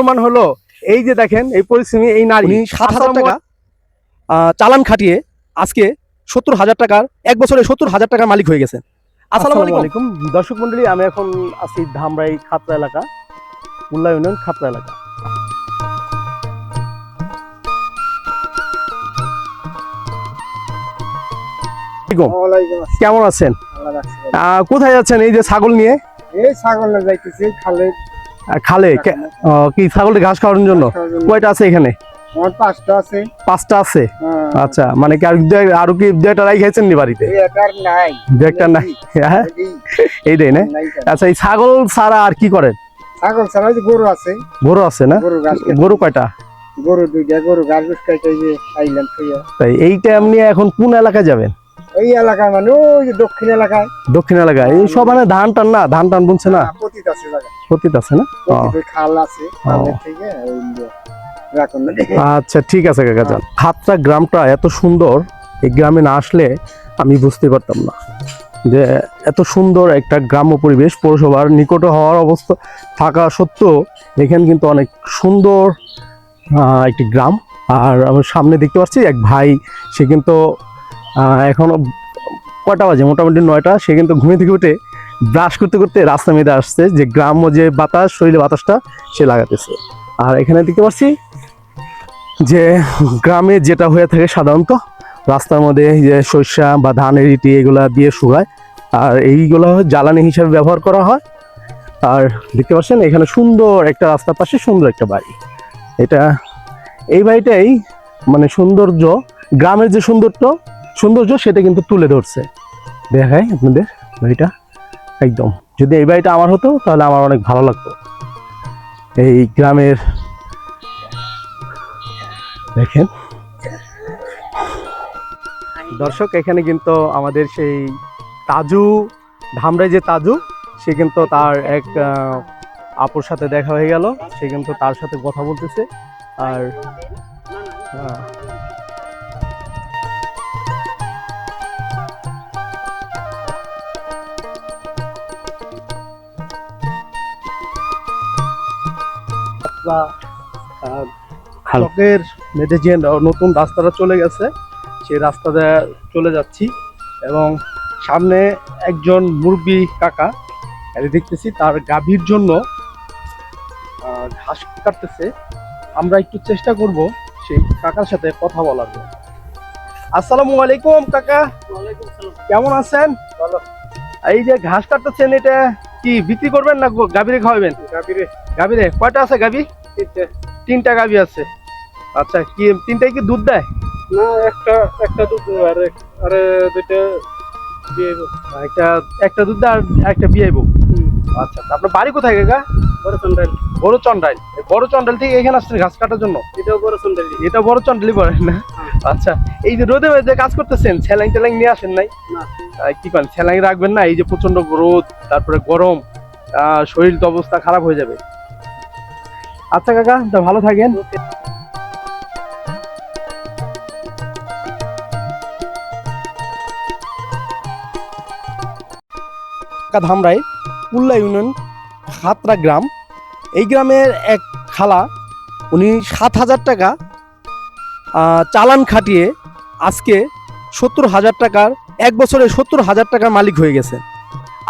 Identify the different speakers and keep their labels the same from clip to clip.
Speaker 1: প্রমাণ হলো এই যে দেখেন এই পরিশ্রমী এই নারী 7,000 টাকা চালান খাটিয়ে আজকে 70,000 টাকার এক বছরে 70,000 টাকার মালিক হয়ে গেছেন। আসসালামু আলাইকুম দর্শক মন্ডলী, আমি এখন আছি ধামরাই খাতড়া এলাকা, উল্লা ইউনিয়ন খাতড়া এলাকা। কেমন আছেন? কোথায় যাচ্ছেন এই যে ছাগল নিয়ে?
Speaker 2: এই ছাগল না যাইতেছি খালে।
Speaker 1: খালে কি ছাগলটা ঘাস খাওয়ার জন্য? কয়টা আছে এখানে?
Speaker 2: আমার 5টা আছে।
Speaker 1: 5টা আছে? আচ্ছা, মানে কি আরো কি 2টা রাই খাইছেন নি বাড়িতে?
Speaker 2: এটার নাই,
Speaker 1: 2টা নাই। হ্যাঁ এইটাই না। আচ্ছা, এই ছাগল ছাড়া আর কি করেন?
Speaker 2: ছাগল ছাড়া যে গরু আছে।
Speaker 1: গরু আছে না? গরু কয়টা?
Speaker 2: গরু 2টা। গরু ঘাস খাইতে যে আইলাম কইয়া।
Speaker 1: তাই এইটা আপনি এখন কোন এলাকায় যাবেন?
Speaker 2: এই এলাকায় মানে ওই যে দক্ষিণ এলাকায়।
Speaker 1: দক্ষিণ এলাকায় এই সব মানে ধান টান না, ধান টান বুনছে না?
Speaker 2: পতিত আছে জায়গা।
Speaker 1: পতিত আছে না?
Speaker 2: পতিত খাল আছে, খালের থেকে ওই রাখুন না।
Speaker 1: আচ্ছা ঠিক আছে কাকা যান। খাতড়া গ্রামটা এত সুন্দর, এই গ্রামে না আসলে আমি বুঝতে পারতাম না যে এত সুন্দর একটা গ্রাম্য পরিবেশ, পৌরসভার নিকটে হওয়ার অবস্থা থাকা সত্ত্বেও এখানে কিন্তু অনেক সুন্দর একটি গ্রাম। আর আমার সামনে দেখতে পাচ্ছি এক ভাই, সে কিন্তু এখনো কটা বাজে, মোটামুটি 9টা, সে কিন্তু ঘুমে থেকে উঠে ব্রাশ করতে করতে রাস্তা মেয়েদে আসছে, যে গ্রাম্য যে বাতাস, শরীরে বাতাসটা সে লাগাতেছে। আর এখানে দেখতে পাচ্ছি যে গ্রামে যেটা হয়ে থাকে সাধারণত রাস্তার মধ্যে যে সরিষা বা ধানের ইটি এগুলা দিয়ে শুকায়, আর এইগুলো জ্বালানি হিসাবে ব্যবহার করা হয়। আর দেখতে পাচ্ছেন এখানে সুন্দর একটা রাস্তার পাশে সুন্দর একটা বাড়ি। এটা এই বাড়িটাই মানে সৌন্দর্য, গ্রামের যে সৌন্দর্য সেটা কিন্তু তুলে ধরছে। দেখায় আপনাদের বাড়িটা একদম, যদি এই বাড়িটা আমার হতো তাহলে আমার অনেক ভালো লাগতো। এই গ্রামের দেখেন দর্শক, এখানে কিন্তু আমাদের সেই তাজু, ধামরাই যে তাজু, সে কিন্তু তার এক আপুর সাথে দেখা হয়ে গেল, সে কিন্তু তার সাথে কথা বলতেছে। আর চকের মেঝে যে নতুন রাস্তাটা চলে গেছে, সেই রাস্তাতে চলে যাচ্ছি এবং সামনে একজন মুরব্বী কাকা দেখতেছি, তার গাভীর জন্য ঘাস কাটতেছে। আমরা একটু চেষ্টা করব সেই কাকার সাথে কথা বলার জন্য। আসসালামু আলাইকুম কাকা। কেমন আছেন? ভালো। এই যে ঘাস কাটতেছেন, এটা কি বিক্রি করবেন না গাভীরে খাওয়াবেন? গাভীরে কয়টা আছে গাভী? 3টা গাভী আছে। আচ্ছা, কি 3টাই কি দুধ দেয়?
Speaker 2: না, একটা দুধ আর 2টা বিয়েবো।
Speaker 1: একটা দুধ দেয় আর একটা বিয়েবো। আচ্ছা, আপনার বাড়ি কোথায় কাকা? বড় চন্ডাইল। বড় চন্ডাইল থেকে এখানে আসছেন ঘাস কাটার জন্য?
Speaker 2: এটাও বড় চন্ডালি।
Speaker 1: এটা বড় চন্ডালি পড়ে না? আচ্ছা, এই যে রোদে যে কাজ করতেছেন, স্যালাইন ট্যালাইন নিয়ে আসেন নাই?
Speaker 2: না।
Speaker 1: কি করেন, স্যালাইন রাখবেন না? এই যে প্রচন্ড রোদ, তারপরে গরম, শরীর তো অবস্থা খারাপ হয়ে যাবে। আচ্ছা কাকা, তা ভালো থাকেন। ধামরাই উল্লা ইউনিয়ন খাতড়া গ্রাম। এই গ্রামের এক খালা, উনি 7,000 টাকা চালান খাটিয়ে আজকে 70,000 টাকার এক বছরে 70,000 টাকার মালিক হয়ে গেছেন।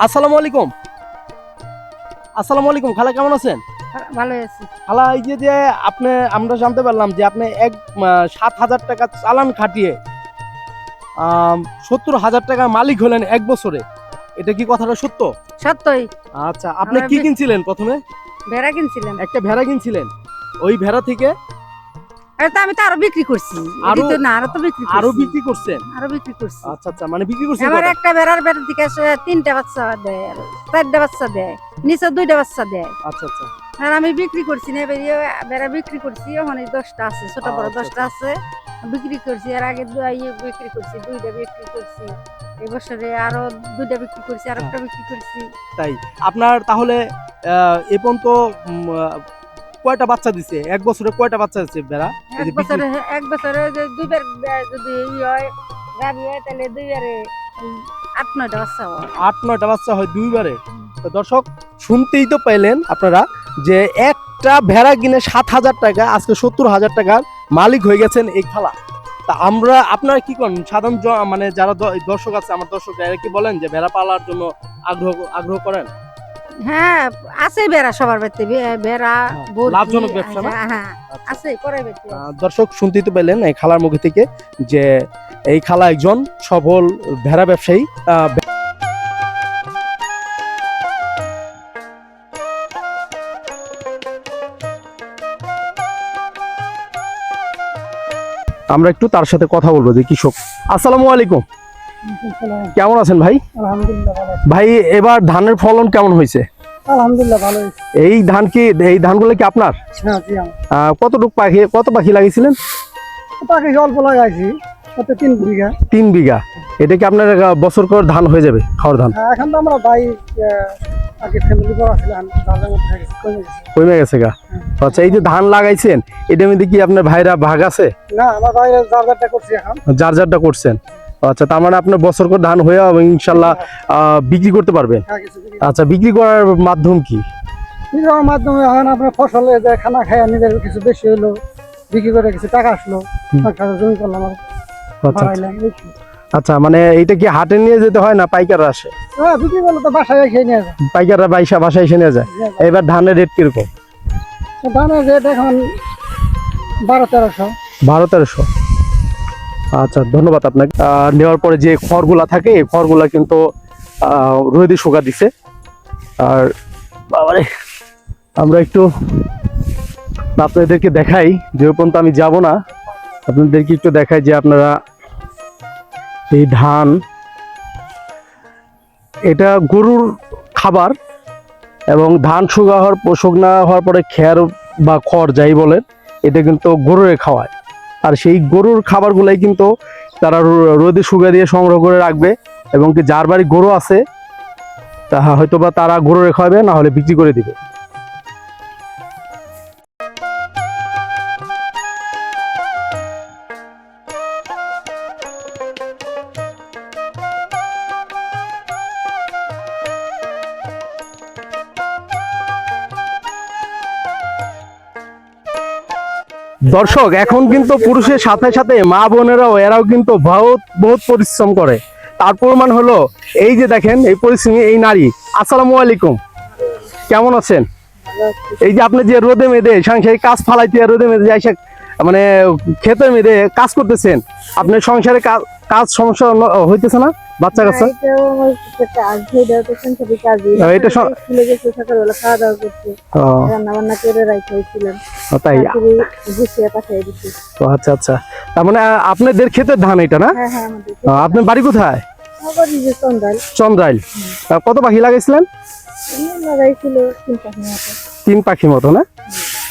Speaker 1: আসসালামু আলাইকুম। আসসালামু আলাইকুম খালা, কেমন আছেন?
Speaker 3: ভালো আছি
Speaker 1: খালা। এই যে আমরা জানতে পারলাম যে আপনি 7,000 টাকা চালান খাটিয়ে 70,000 টাকার মালিক হলেন এক বছরে, এটা কি কথাটা সত্য?
Speaker 3: সত্যই।
Speaker 1: আচ্ছা, আপনি কি কিনছিলেন প্রথমে?
Speaker 3: ভেড়া কিনছিলাম।
Speaker 1: একটা ভেড়া কিনছিলেন, ওই ভেড়া থেকে
Speaker 3: আমি তো আরো বিক্রি করছি।
Speaker 1: আরো বিক্রি করছেন?
Speaker 3: আরো বিক্রি করছি।
Speaker 1: আচ্ছা আচ্ছা, মানে বিক্রি করছেন।
Speaker 3: আমার একটা ভেড়ার পেট থেকে 3টা বাচ্চা দেয়, 4টা বাচ্চা দেয়, নিচে 2টা বাচ্চা দেয়।
Speaker 1: আচ্ছা আচ্ছা।
Speaker 3: আর আমি বিক্রি করছি না, ভেড়া বিক্রি করছি। ওখানে 10টা আছে, ছোট বড় 10টা আছে, বিক্রি করছি। আর আগে বিক্রি করছি, 2টা বিক্রি করছি। এই বছরে আরো 2টা বিক্রি করছি, আর একটা বিক্রি করছি।
Speaker 1: তাই আপনার তাহলে এ পর্যন্ত কয়টা বাচ্চা দিছে? এক বছরে কয়টা বাচ্চা দিছে ভেড়া?
Speaker 3: এক বছরে যে 2বার যদি হয় গাভী হয়, তাহলে 2বারে 8-9টা বাচ্চা হয়।
Speaker 1: 8-9টা বাচ্চা হয় 2বারে। তো দর্শক, শুনতেই তো পাইলেন আপনারা যে এক একটা ভেড়া কিনে 7,000 টাকা, আজকে 70,000 টাকার মালিক হয়ে গেছেন এই খালা। তা আপনারা কি করেন সাধারণ মানে যারা দর্শক আছে, আমার দর্শকরা, এরা কি বলেন যে ভেড়া পালার জন্য আগ্রহ করেন?
Speaker 3: হ্যাঁ আছে বেড়া সবার বাড়িতে বেড়া বড়ি,
Speaker 1: লাভজনক ব্যবসা না?
Speaker 3: হ্যাঁ আছে করে বাড়িতে
Speaker 1: দর্শক শুনতেই তো পেলেন এই খালার মুখে থেকে যে এই খালা একজন সফল ভেড়া ব্যবসায়ী। আমরা একটু তার সাথে কথা বলবো যে কৃষক। আসসালামু আলাইকুম, কেমন আছেন ভাই?
Speaker 2: আলহামদুলিল্লাহ ভালো।
Speaker 1: ভাই এবার ধানের ফলন কেমন হয়েছে?
Speaker 2: আলহামদুলিল্লাহ ভালো হয়েছে।
Speaker 1: এই ধানগুলো কি আপনার?
Speaker 2: হ্যাঁ জি
Speaker 1: কত পাখি লাগিয়েছিলেন?
Speaker 2: পাখি অল্প লাগাইছি, কত 3 বিঘা।
Speaker 1: 3 বিঘা। এটা কি আপনার বছর করে ধান হয়ে যাবে, খাওয়ার ধান?
Speaker 2: হ্যাঁ, এখন তো আমরা ভাই আগে ফ্যামিলি বড় ছিলাম, ধানের মধ্যে কমে গেছে।
Speaker 1: কমে গেছে গা? আচ্ছা, এই যে ধান লাগাইছেন এটার মধ্যে কি আপনার ভাইরা ভাগ আছে?
Speaker 2: না, আমার ভাই যারটা করছি এখন।
Speaker 1: যারটা করছেন। আচ্ছা, তার মানে আপনার বছর করে ধান হয়ে ইনশাল্লাহ বিক্রি করতে পারবেন।
Speaker 2: হ্যাঁ, কিছু বিঘা।
Speaker 1: আচ্ছা, বিক্রি করার মাধ্যম কি?
Speaker 2: নিজের মাধ্যমে এখন আপনার ফসলে যে খানা খায় নিজের কিছু বেশি হলো, বিক্রি করে কিছু টাকা আসলো, জমি করলাম আর
Speaker 1: আচ্ছা
Speaker 2: বাড়াইলাম, এই তো।
Speaker 1: আচ্ছা, মানে এইটা কি হাটে নিয়ে যেতে হয় না পাইকাররা আসে?
Speaker 2: হ্যাঁ, বিক্রি করলে তো বাসায় খেয়ে নিয়ে যায়।
Speaker 1: পাইকাররা বাসায় এসে নিয়ে যায়। এবার ধানের রেট কিরকম?
Speaker 2: ধানের রেট এখন 1200-1300।
Speaker 1: 1200-1300। আচ্ছা, ধন্যবাদ আপনাকে। নেওয়ার পরে যে খড়গুলা থাকে এই খড়গুলা কিন্তু রোদে শুকা দিছে। আর বাবারে, আমরা একটু আপনাদেরকে দেখাই, যে পর্যন্ত আমি যাব না আপনাদেরকে একটু দেখাই যে আপনারা এই ধান, এটা গরুর খাবার, এবং ধান শুকনা হওয়ার পরে খের বা খড় যাই বলেন, এটা কিন্তু গরুরে খাওয়ায়। আর সেই গরুর খাবারগুলাই কিন্তু তারা রোদে শুকিয়ে দিয়ে সংগ্রহ করে রাখবে, এবং কি যার বাড়ি গরু আছে তা হয়তো বা তারা গরুরে খাওয়াবে, না হলে বিক্রি করে দিবে। দর্শক, এখন কিন্তু পুরুষের সাথে সাথে মা বোনেরাও এরাও কিন্তু বহুত পরিশ্রম করে। তার প্রমাণ হলো এই যে দেখেন এই পরিশ্রমী এই নারী। আসসালামু আলাইকুম, কেমন আছেন? এই যে আপনি যে রোদে মেদে সাংসারিক কাজ ফালাইতে রোদে মেদে যাই মানে খেতে মেদে কাজ করতেছেন, আপনার সংসারে কাজ সমস্যা হইতেছে না? বাচ্চা কাচ্চা তাই? আচ্ছা আচ্ছা, তার মানে আপনাদের ক্ষেতের ধান এটা না? আপনার বাড়ি কোথায়? চন্দ্রাইল। কত পাখি লাগাইছিলেন? 3 পাখি মতো না?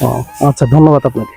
Speaker 1: ও আচ্ছা, ধন্যবাদ আপনাকে।